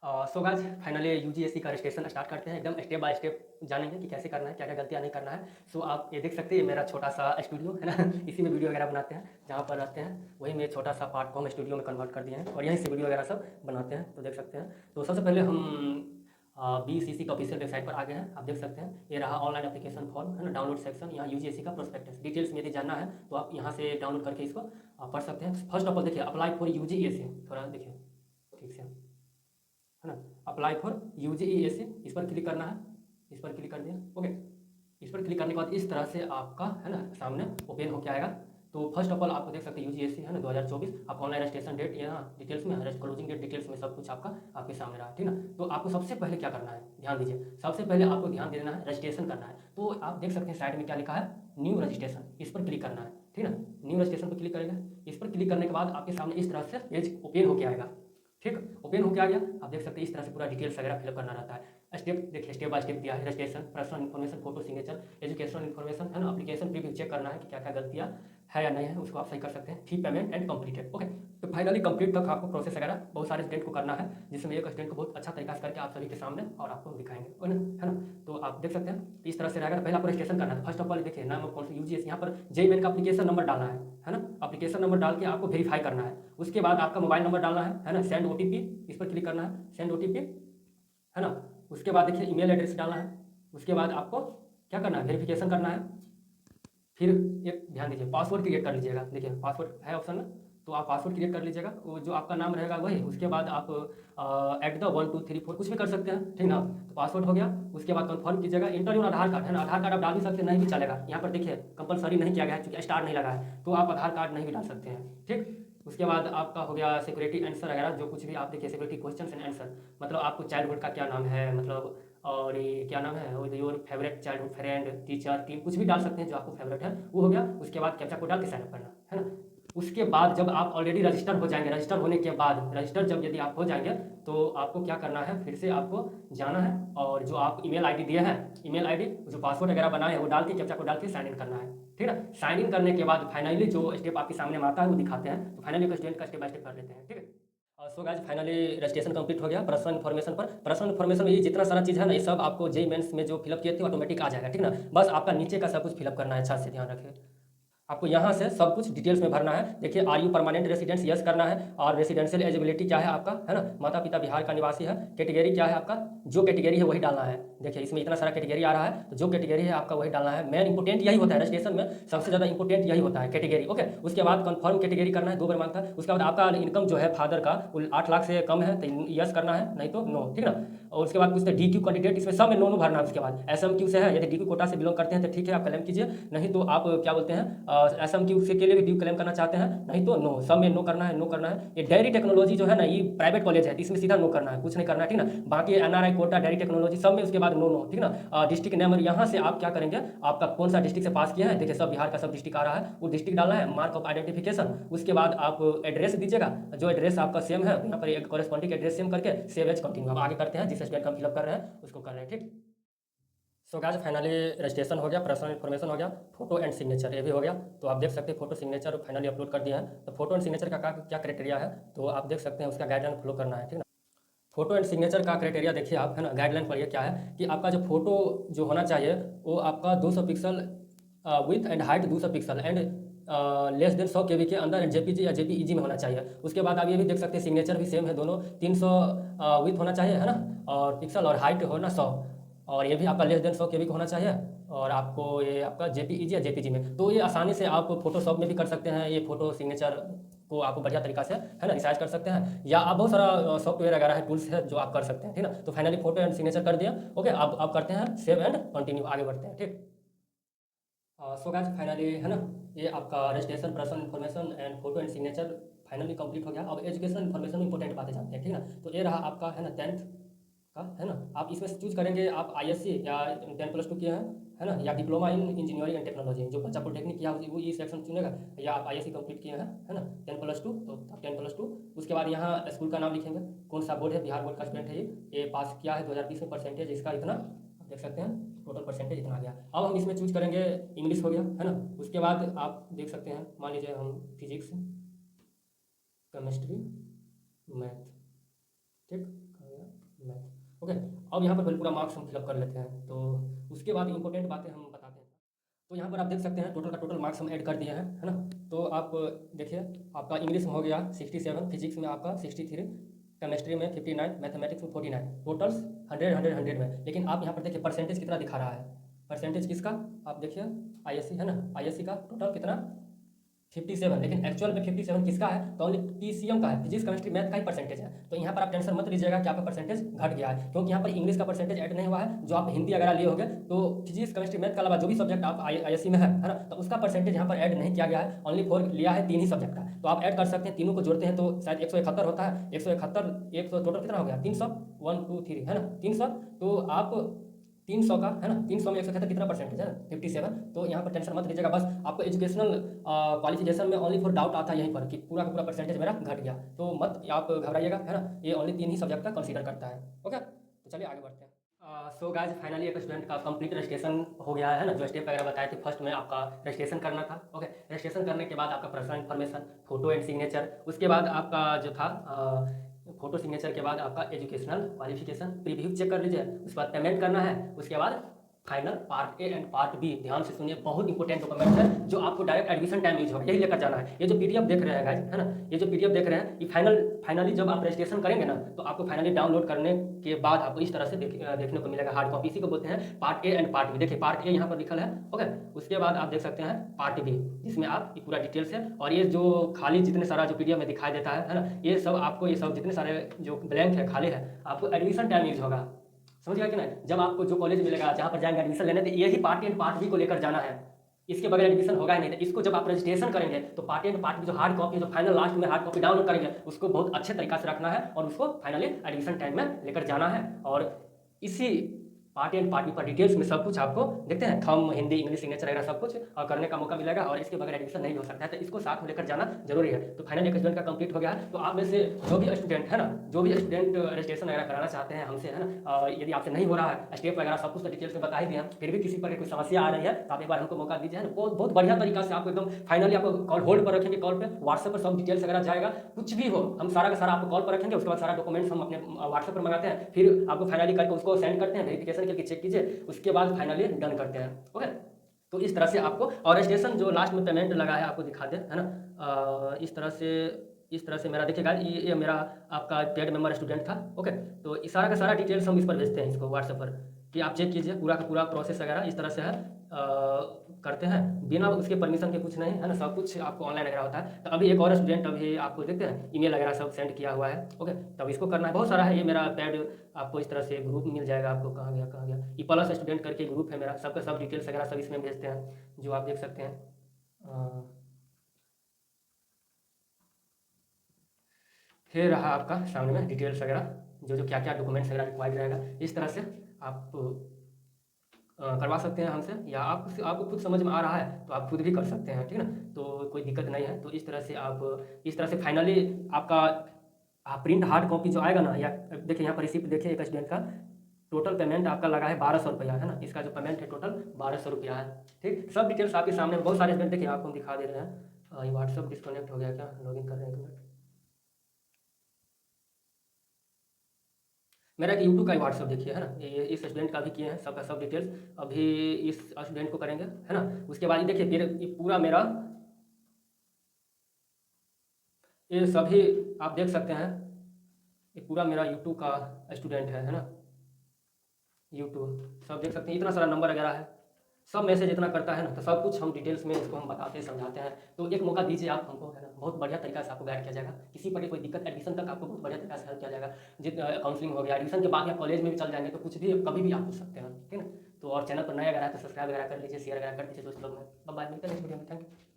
So guys finally UGAC का registration start करते हैं। एकदम स्टेप बाय स्टेप जानेंगे कि कैसे करना है, क्या क्या गलतियाँ नहीं करना है। सो आप ये देख सकते हैं, ये मेरा छोटा सा स्टूडियो है ना इसी में वीडियो वगैरह बनाते हैं, जहाँ पर रहते हैं वही में छोटा सा पार्ट को हम स्टूडियो में कन्वर्ट कर दिए हैं और यहीं से वीडियो वगैरह सब बनाते हैं। तो देख सकते हैं, तो सबसे पहले हम बीसीसी का ऑफिशियल वेबसाइट पर आ गए हैं। आप देख सकते हैं, ये रहा ऑनलाइन एप्लीकेशन फॉर्म है ना, डाउनलोड सेक्शन। यहाँ यूजीएसी का प्रोस्पेक्टस डिटेल्स में यदि जानना है तो आप यहाँ से डाउनलोड करके इसको पढ़ सकते हैं। फर्स्ट ऑफ ऑल देखिए, अप्लाई फॉर यूजीएसी, थोड़ा देखिए ठीक से है ना, अप्लाई फॉर यूजीईएसी, इस पर क्लिक करना है। इस पर क्लिक कर दिया, ओके। इस पर क्लिक करने के बाद इस तरह से आपका है ना सामने ओपन होकर आएगा। तो फर्स्ट ऑफ ऑल आपको देख सकते हैं यूजीएसी है ना 2024, आप ऑनलाइन रजिस्ट्रेशन डेट यहाँ डिटेल्स में, क्लोजिंग डेट डिटेल्स में सब कुछ आपका आपके सामने रहा, ठीक ना। तो आपको सबसे पहले क्या करना है, ध्यान दीजिए, सबसे पहले आपको ध्यान देना है, रजिस्ट्रेशन करना है। तो आप देख सकते हैं साइड में क्या लिखा है, न्यू रजिस्ट्रेशन, इस पर क्लिक करना है, ठीक ना। न्यू रजिस्ट्रेशन पर क्लिक करेंगे। इस पर क्लिक करने के बाद आपके सामने इस तरह से पेज ओपन होकर आएगा, ठीक, ओपन होकर आ गया। आप देख सकते हैं इस तरह से पूरा डिटेल्स वगैरह फिलअप करना रहता है। स्टेप देखिए, स्टेप बाय स्टेप दिया है, registration, personal information, photo signature, educational information है ना, एप्लीकेशन प्रीव्यू चेक करना है कि क्या क्या गलतियाँ है या नहीं है, उसको आप सही कर सकते हैं। Fee payment and completed, okay. तो फाइनली कंप्लीट तक आपको प्रोसेस वगैरह बहुत सारे स्टूडेंट को करना है, जिसमें एक स्टूडेंट को बहुत अच्छा तरीका से करके आप सभी के सामने और आपको दिखाएंगे, है ना। तो आप देख सकते हैं इस तरह से रहेगा। पहले आपको रजिस्ट्रेशन करना है। फर्स्ट ऑफ ऑल देखिए, नाम ऑफ कौन सा यूजीएस, यहाँ पर जेई मेन का एप्लीकेशन नंबर डालना है ना। एप्लीकेशन नंबर डाल के आपको वेरीफाई करना है। उसके बाद आपका मोबाइल नंबर डालना है ना, सेंड ओटीपी, इस पर क्लिक करना है, सेंड ओटीपी है ना। उसके बाद देखिए ईमेल एड्रेस डालना है। उसके बाद आपको क्या करना है, वेरिफिकेशन करना है। फिर एक ध्यान दीजिए, पासवर्ड क्रिएट कर लीजिएगा। देखिए पासवर्ड है ऑप्शन में, तो आप पासवर्ड क्रिएट कर लीजिएगा, वो जो आपका नाम रहेगा वही। उसके बाद आप एट द 1 2 3 4 कुछ भी कर सकते हैं, ठीक ना। तो पासवर्ड हो गया। उसके बाद कंफर्म कीजिएगा, इंटर योर आधार कार्ड है ना, आधार कार्ड आप डाल भी सकते हैं, नहीं भी चलेगा। यहाँ पर देखिए कंपलसरी नहीं किया गया है, चूंकि स्टार नहीं लगा है, तो आप आधार कार्ड नहीं भी डाल सकते हैं, ठीक। उसके बाद आपका हो गया सिक्योरिटी आंसर वगैरह, जो कुछ भी आप देखिए सिक्योरिटी क्वेश्चन एंड आंसर, मतलब आपको चाइल्डहुड का क्या नाम है, मतलब और ये क्या नाम है, your favourite childhood friend, teacher, team, कुछ भी डाल सकते हैं जो आपको फेवरेट है, वो हो गया। उसके बाद कैप्चा कोड डाल के साइन अप करना है ना। उसके बाद जब आप ऑलरेडी रजिस्टर हो जाएंगे, रजिस्टर होने के बाद, रजिस्टर जब यदि आप हो जाएंगे तो आपको क्या करना है, फिर से आपको जाना है और जो आप ईमेल आईडी दिए हैं, ईमेल आईडी जो पासवर्ड वगैरह बनाए हैं वो डाल के कैप्चा कोड डाल के साइन इन करना है, ठीक है। साइन इन करने के बाद फाइनली जो स्टेप आपके सामने में आता है वो दिखाते हैं। तो फाइनली एक स्टूडेंट का स्टेप बाय स्टेप कर लेते हैं, ठीक है। So guys finally registration complete हो गया। पर्सनल इन्फॉर्मेशन पर, पर्सनल इन्फॉर्मेशन में ये जितना सारा चीज़ है ना, ये सब आपको जेई मेंस में जो फिलअप किए थे ऑटोमेटिक आ जाएगा, ठीक ना। बस आपका नीचे का सब कुछ फिलअप करना है, अच्छा से ध्यान रखें। आपको यहाँ से सब कुछ डिटेल्स में भरना है। देखिए are you permanent residence, yes करना है। और रेसिडेंशियल एलिजिबिलिटी क्या है आपका, है ना, माता पिता बिहार का निवासी है। कैटेगरी क्या है आपका, जो कैटेगरी है वही डालना है। देखिए इसमें इतना सारा कैटेगरी आ रहा है, तो जो कैटेगरी है आपका वही डालना है। मेन इंपोर्टेंट यही होता है रजिस्ट्रेशन में, सबसे ज़्यादा इंपोर्टेंट यही होता है कैटेगरी, ओके। उसके बाद कंफर्म कैटेगरी करना है, 2 बार मांगता है। उसके बाद आपका इनकम जो है फादर का 8 लाख से कम है तो यस करना है, नहीं तो नो, ठीक ना। और उसके बाद पूछते हैं डी क्यू कैंडिडेट, इसमें सब में नो नो भरना है। उसके बाद एस एम क्यू से है, यदि डी क्यू कोटा से बिलोंग करते हैं तो ठीक है, आप क्लेम कीजिए, नहीं तो आप क्या बोलते हैं एस एम क्यू से के लिए भी ड्यू क्लेम करना चाहते हैं, नहीं तो नो, सब में नो करना है, नो करना है। ये डेयरी टेक्नोलॉजी जो है ना, ये प्राइवेट कॉलेज है, तो इसमें सीधा नो करना है, कुछ नहीं करना है, ठीक ना। बाकी एनआरआई कोटा, डेयरी टेक्नोलॉजी सब में उसके बाद नो नो, ठीक ना। डिस्ट्रिक्ट नेम, यहाँ से आप क्या करेंगे, आपका कौन सा डिस्ट्रिक्ट से पास किया है, देखिए सब बिहार का सब डिस्ट्रिक्ट आ रहा है, वो डिस्ट्रिक्ट डालना है। मार्क ऑफ आइडेंटिफिकेशन, उसके बाद आप एड्रेस दीजिएगा, जो एड्रेस आपका सेम है यहाँ पर एक कॉरेस्पॉन्डिंग एड्रेस सेम करके सेव एज कंटिन्यू आप आगे करते हैं, जिस स्टेट का फिलअप कर रहे हैं उसको कर रहे हैं, ठीक। सो गाइस फाइनली रजिस्ट्रेशन हो गया, पर्सनल इन्फॉर्मेशन हो गया, फोटो एंड सिग्नेचर ये भी हो गया। तो आप देख सकते हैं फोटो सिग्नेचर फाइनली अपलोड कर दिया है। तो फोटो एंड सिग्नेचर का क्या क्राइटेरिया है, तो आप देख सकते हैं उसका गाइडलाइन फॉलो करना है, ठीक ना। फोटो एंड सिग्नेचर का क्राइटेरिया देखिए आप, है ना, गाइडलाइन पढ़िए क्या है कि आपका जो फोटो जो होना चाहिए वो आपका 200 pixel with and height 200 pixel and less than 100 केबी के अंदर जेपीजी या जेपीईजी में होना चाहिए। उसके बाद आप ये भी देख सकते हैं सिग्नेचर भी सेम है दोनों, 300 विथ होना चाहिए, है ना, और पिक्सल, और हाइट होना 100, और ये भी आपका लेस देन 100 केबी का होना चाहिए। और आपको ये आपका जेपीईजी या जेपीजी में, तो ये आसानी से आप फोटोशॉप में भी कर सकते हैं। ये फोटो सिग्नेचर को आप बढ़िया तरीका से, है ना, रिसाइज कर सकते हैं, या आप बहुत सारा सॉफ्टवेयर वगैरह है, टूल्स है जो आप कर सकते हैं, ठीक ना। तो फाइनली फोटो एंड सिग्नेचर कर दिया, ओके। अब आप करते हैं सेव एंड कंटिन्यू, आगे बढ़ते हैं, ठीक। सो गाइस फाइनली, है ना, ये आपका registration, personal information and photo and signature finally complete हो गया। अब एजुकेशन इन्फॉर्मेशन में इंपॉर्टेंट बातें जानते हैं, ठीक ना। तो ये रहा आपका, है ना, 10th का, है ना। आप इसमें से चूज करेंगे, आप आईएससी या 10+2 किए हैं, है ना, या diploma in engineering and technology, जो बच्चा पॉलिटेक्निक किया वो ये सेक्शन चुनेगा, या आप आईएससी कंप्लीट किए हैं, है ना, 10+2, तो आप 10+2। उसके बाद यहाँ स्कूल का नाम लिखेंगे, कौन सा बोर्ड है, बिहार बोर्ड का स्टूडेंट है ये पास किया है 2020 में, परसेंटेज इसका इतना, आप देख सकते हैं टोटल परसेंटेज इतना आ गया। अब हम इसमें चूज करेंगे इंग्लिश हो गया, है ना। उसके बाद आप देख सकते हैं, मान लीजिए हम फिजिक्स, केमिस्ट्री, मैथ, ठीक, मैथ। ओके, अब यहाँ पर पहले पूरा मार्क्स हम फिलअप कर लेते हैं, तो उसके बाद इंपॉर्टेंट बातें हम बताते हैं। तो यहाँ पर आप देख सकते हैं टोटल का टोटल मार्क्स हम ऐड कर दिए हैं, है ना। तो आप देखिए, आपका इंग्लिश में हो गया 67, फिजिक्स में आपका 63, केमिस्ट्री में 59, मैथमेटिक्स में 49, टोटल्स 100 में। लेकिन आप यहाँ पर देखिए परसेंटेज कितना दिखा रहा है, परसेंटेज किसका, आप देखिए आईएससी है ना, आईएससी का टोटल कितना 57, लेकिन एक्चुअल में 57 किसका है, तो ओनली पीसीएम का है, फिजिक्स केमिस्ट्री मैथ का ही परसेंटेज है। तो यहाँ पर आप टेंशन मत लीजिएगा कि आपका परसेंटेज घट गया है, क्योंकि यहाँ पर इंग्लिश का परसेंटेज ऐड नहीं हुआ है। जो आप हिंदी अगर लिए होंगे तो फिजिक्स केमिस्ट्री मैथ के अलावा जो भी सब्जेक्ट आप आईएससी में है ना, तो उसका परसेंटेज यहाँ पर ऐड नहीं किया गया है, ओनली फॉर लिया है 3 ही सब्जेक्ट का। तो आप ऐड कर सकते हैं, तीनों को जोड़ते हैं तो शायद 171 होता है, 171 100 टोटल कितना हो गया 300, 1 2 3 है ना 300। तो आप 300 का है ना, 300 में 171 कितना परसेंटेज है 57। तो यहाँ पर टेंशन मत लीजिएगा, बस आपको एजुकेशनल क्वालिफिकेशन में ओनली फॉर डाउट आता है यहीं पर कि पूरा का पूरा परसेंटेज मेरा घट गया, तो मत आप घबराइएगा, है ना। ये ओनली 3 ही सब्जेक्ट का कंसीडर करता है। ओके, तो चलिए आगे बढ़ते हैं। सो गाइज फाइनली एक स्टूडेंट का कंप्लीट रजिस्ट्रेशन हो गया है ना, जो स्टेप वगैरह बताए थे फर्स्ट में आपका रजिस्ट्रेशन करना था। ओके, रजिस्ट्रेशन करने के बाद आपका personal information, photo and signature, उसके बाद आपका जो था फोटो सिग्नेचर के बाद आपका एजुकेशनल क्वालिफिकेशन प्रीव्यू चेक कर लीजिए, उसके बाद पेमेंट करना है, उसके बाद final part A and part B. ध्यान से सुनिए, बहुत इंपॉर्टेंट डॉक्यूमेंट है जो आपको डायरेक्ट एडमिशन टाइम यूज होगा, यही लेकर जाना है। ये जो पीडीएफ देख रहे हैं गाइज, है ना, ये जो पीडीएफ देख रहे हैं, ये फाइनली जब आप रजिस्ट्रेशन करेंगे ना, तो आपको फाइनली डाउनलोड करने के बाद आपको इस तरह से देखने को मिलेगा हार्ड कॉपी। इसी को बोलते हैं part A and part B. देखिए पार्ट ए यहाँ पर लिखा है, ओके। उसके बाद आप देख सकते हैं पार्ट बी, जिसमें आप ये पूरा डिटेल्स है, और ये जो खाली जितने सारा जो पीडीएफ में दिखाई देता है ना, ये सब आपको, ये सब जितने सारे जो ब्लैंक है, खाली है, आपको एडमिशन टाइम यूज होगा। समझ गया कि नहीं, जब आपको जो कॉलेज मिलेगा जहाँ पर जाएंगे एडमिशन लेने, तो यही part A and part B को लेकर जाना है, इसके बगैर एडमिशन होगा ही नहीं। तो इसको जब आप रजिस्ट्रेशन करेंगे तो part A and part B जो हार्ड कॉपी, जो फाइनल लास्ट में हार्ड कॉपी डाउनलोड करेंगे, उसको बहुत अच्छे तरीका से रखना है और उसको फाइनली एडमिशन टाइम में लेकर जाना है। और इसी पार्ट एंड पार्ट बी पर डिटेल्स में सब कुछ आपको देखते हैं, थंब, हिंदी, इंग्लिश, सिग्नेचर वगैरह सब कुछ और करने का मौका मिलेगा, और इसके बगैर एडमिशन नहीं हो सकता है। तो इसको साथ में लेकर जाना जरूरी है। तो फाइनल एक स्टूडेंट का कंप्लीट हो गया है। तो आप में से जो भी स्टूडेंट है ना, जो भी स्टूडेंट रजिस्ट्रेशन वगैरह कराना चाहते हैं हमसे, है ना, यदि आपसे नहीं हो रहा है, स्टेप वगैरह सब कुछ डिटेल्स में बता ही दिया, फिर भी किसी पर कोई समस्या आ रही है तो आप एक बार हमको मौका दीजिए, है ना। बहुत बढ़िया तरीका से आपको एकदम फाइनली आपको कॉल होल्ड पर रखेंगे, कॉल पे व्हाट्सएप पर सब डिटेल्स वगैरह जाएगा, कुछ भी हो हम सारा का सारा आपको कॉल पर रखेंगे। उसके बाद सारा डॉक्यूमेंट्स हम अपने व्हाट्सएप पर मंगाते हैं, फिर आपको फाइनली करके उसको सेंड करते हैं, वेरिफिकेशन करके चेक कीजिए, उसके बाद फाइनली डन करते हैं। ओके, तो इस तरह से आपको, और रजिस्ट्रेशन जो लास्ट में पेमेंट लगा है आपको दिखा दें, है ना। इस तरह से मेरा देखिएगा, ये मेरा आपका पेड मेंबर स्टूडेंट था। ओके, तो इस सारा का सारा डिटेल्स हम इस पर भेजते हैं, इसको व्हाट्सएप पर, कि आप चेक कीजिए, पूरा का पूरा प्रोसेस वगैरह इस तरह से है, करते हैं बिना उसके परमिशन के, कुछ नहीं, है ना, सब कुछ आपको ऑनलाइन वगैरह होता है। तो अभी एक और स्टूडेंट अभी आपको देखते हैं, ईमेल वगैरह सब सेंड किया हुआ है। ओके, तब इसको करना है, बहुत सारा है। ये मेरा पेड आपको इस तरह से ग्रुप मिल जाएगा, आपको कहाँ गया ये प्लस स्टूडेंट करके ग्रुप है मेरा, सबका सब डिटेल्स वगैरह सब इसमें भेजते हैं, जो आप देख सकते हैं। फिर रहा आपका सामने में डिटेल्स वगैरह, जो क्या क्या डॉक्यूमेंट्स वगैरह रिक्वायर्ड रहेगा, इस तरह से आप करवा सकते हैं हमसे, या आपको खुद समझ में आ रहा है तो आप खुद भी कर सकते हैं, ठीक है ना। तो कोई दिक्कत नहीं है। तो इस तरह से आप, इस तरह से फाइनली आपका प्रिंट हार्ड कॉपी जो आएगा ना, या देखिए यहाँ पर रिसिप्ट देखिए, एक स्टूडेंट का टोटल पेमेंट आपका लगा है 1200 रुपया, है ना। इसका जो पेमेंट है टोटल 1200 रुपया है, ठीक। सब डिटेल्स आपके सामने, बहुत सारे स्टूडेंट देखिए आपको हम दिखा दे रहे हैं। ये व्हाट्सअप डिस्कनेक्ट हो गया क्या, लॉगिन कर रहे हैं एक मिनट। मेरा एक यूट्यूब का ही व्हाट्सअप देखिए, है ना, ये इस स्टूडेंट का भी किए हैं, सबका सब डिटेल्स अभी इस स्टूडेंट को करेंगे, है ना। उसके बाद ये देखिए, फिर ये पूरा मेरा, ये सभी आप देख सकते हैं, ये पूरा मेरा यूट्यूब का स्टूडेंट है ना, यूट्यूब सब देख सकते हैं, इतना सारा नंबर वगैरह है, सब मैसेज इतना करता है ना, तो सब कुछ हम डिटेल्स में इसको हम बताते हैं, समझाते हैं। तो एक मौका दीजिए आप हमको, है ना, बहुत बढ़िया तरीका से आपको गाइड किया जाएगा, किसी पर कोई दिक्कत, एडमिशन तक आपको बहुत बढ़िया तरीका से हेल्प किया जाएगा। जितना काउंसलिंग हो गया, एडमिशन के बाद या कॉलेज में भी चल जाएंगे, तो कुछ भी कभी भी आप पूछ सकते हैं, ठीक है ना। तो और चैनल पर नया अगर है तो सब्सक्राइब वगैरह कर लीजिए, शेयर वगैरह कर दीजिए दोस्त लोग में। बाय, मिलते हैं नेक्स्ट वीडियो में, थैंक यू।